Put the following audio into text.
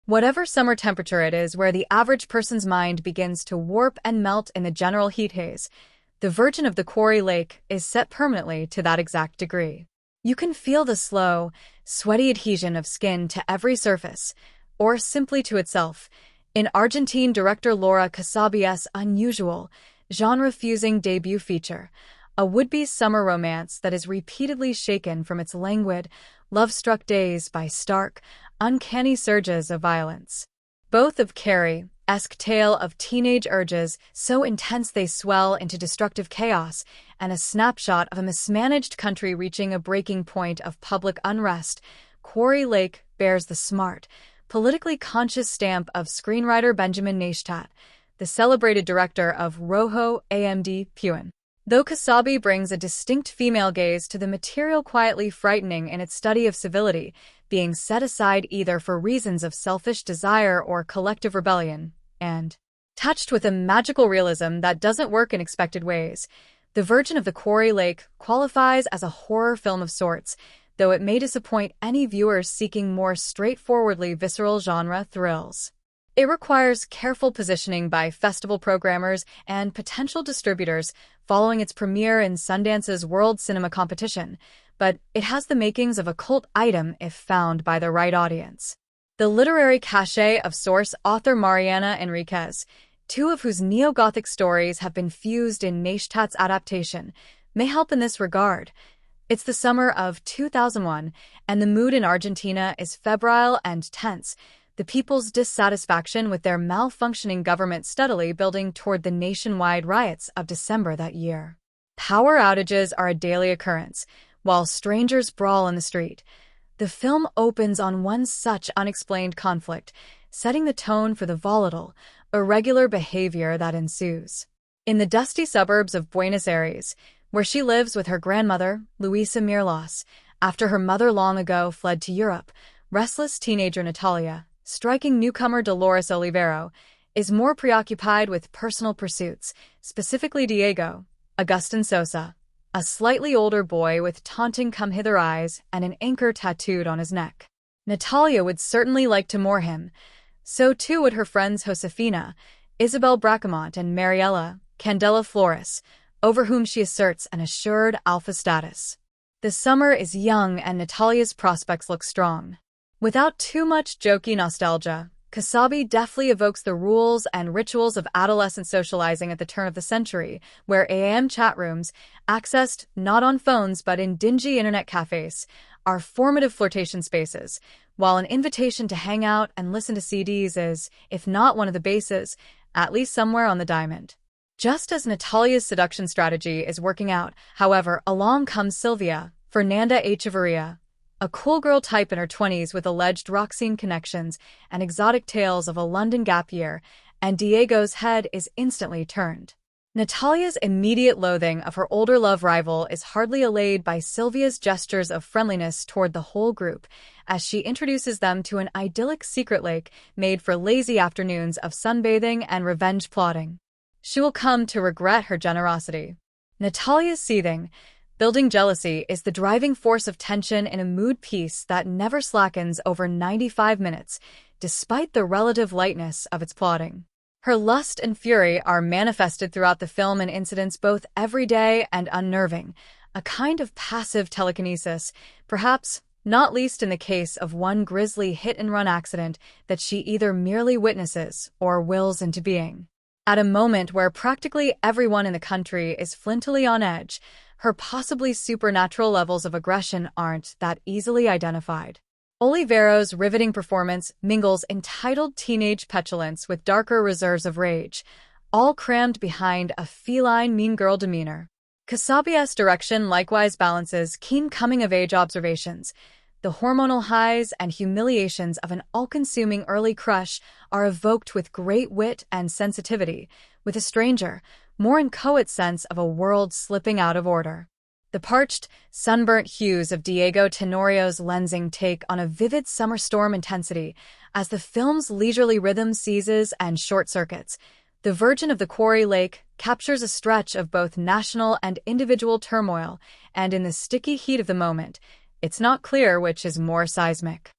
Whatever summer temperature it is where the average person's mind begins to warp and melt in the general heat haze, the Virgin of the Quarry Lake is set permanently to that exact degree. You can feel the slow, sweaty adhesion of skin to every surface, or simply to itself, in Argentine director Laura Casabias' unusual, genre-fusing debut feature, a would-be summer romance that is repeatedly shaken from its languid, love-struck days by stark, uncanny surges of violence. Both of Quarry-esque tale of teenage urges so intense they swell into destructive chaos, and a snapshot of a mismanaged country reaching a breaking point of public unrest, Quarry Lake bears the smart, politically conscious stamp of screenwriter Benjamin Neistat, the celebrated director of Rojo AMD Puin. Though Kasabi brings a distinct female gaze to the material quietly frightening in its study of civility, being set aside either for reasons of selfish desire or collective rebellion, and touched with a magical realism that doesn't work in expected ways, The Virgin of the Quarry Lake qualifies as a horror film of sorts, though it may disappoint any viewers seeking more straightforwardly visceral genre thrills. It requires careful positioning by festival programmers and potential distributors following its premiere in Sundance's World Cinema Competition, but it has the makings of a cult item if found by the right audience. The literary cachet of source author Mariana Enriquez, two of whose neo-Gothic stories have been fused in Neistat's adaptation, may help in this regard. It's the summer of 2001, and the mood in Argentina is febrile and tense, the people's dissatisfaction with their malfunctioning government steadily building toward the nationwide riots of December that year. Power outages are a daily occurrence, while strangers brawl in the street. The film opens on one such unexplained conflict, setting the tone for the volatile, irregular behavior that ensues. In the dusty suburbs of Buenos Aires, where she lives with her grandmother, Luisa Mirlas, after her mother long ago fled to Europe, restless teenager Natalia, striking newcomer Dolores Olivero, is more preoccupied with personal pursuits, specifically Diego, Agustin Sosa, a slightly older boy with taunting come-hither eyes and an anchor tattooed on his neck. Natalia would certainly like to moor him. So too would her friends Josefina, Isabel Bracamont, and Mariela, Candela Flores, over whom she asserts an assured alpha status. The summer is young and Natalia's prospects look strong. Without too much jokey nostalgia, Kasabi deftly evokes the rules and rituals of adolescent socializing at the turn of the century, where AM chat rooms, accessed not on phones but in dingy internet cafes, are formative flirtation spaces, while an invitation to hang out and listen to CDs is, if not one of the bases, at least somewhere on the diamond. Just as Natalia's seduction strategy is working out, however, along comes Sylvia, Fernanda Echeverria, a cool girl type in her 20s with alleged rock scene connections and exotic tales of a London gap year, and Diego's head is instantly turned. Natalia's immediate loathing of her older love rival is hardly allayed by Sylvia's gestures of friendliness toward the whole group, as she introduces them to an idyllic secret lake made for lazy afternoons of sunbathing and revenge plotting. She will come to regret her generosity. Natalia's seething, building jealousy is the driving force of tension in a mood piece that never slackens over 95 minutes, despite the relative lightness of its plotting. Her lust and fury are manifested throughout the film in incidents both everyday and unnerving, a kind of passive telekinesis, perhaps not least in the case of one grisly hit-and-run accident that she either merely witnesses or wills into being. At a moment where practically everyone in the country is flintily on edge, her possibly supernatural levels of aggression aren't that easily identified. Olivero's riveting performance mingles entitled teenage petulance with darker reserves of rage, all crammed behind a feline mean girl demeanor. Kasabi's direction likewise balances keen coming-of-age observations. The hormonal highs and humiliations of an all-consuming early crush are evoked with great wit and sensitivity, with a stranger, more inchoate sense of a world slipping out of order. The parched, sunburnt hues of Diego Tenorio's lensing take on a vivid summer storm intensity as the film's leisurely rhythm seizes and short-circuits. The Virgin of the Quarry Lake captures a stretch of both national and individual turmoil, and in the sticky heat of the moment, it's not clear which is more seismic.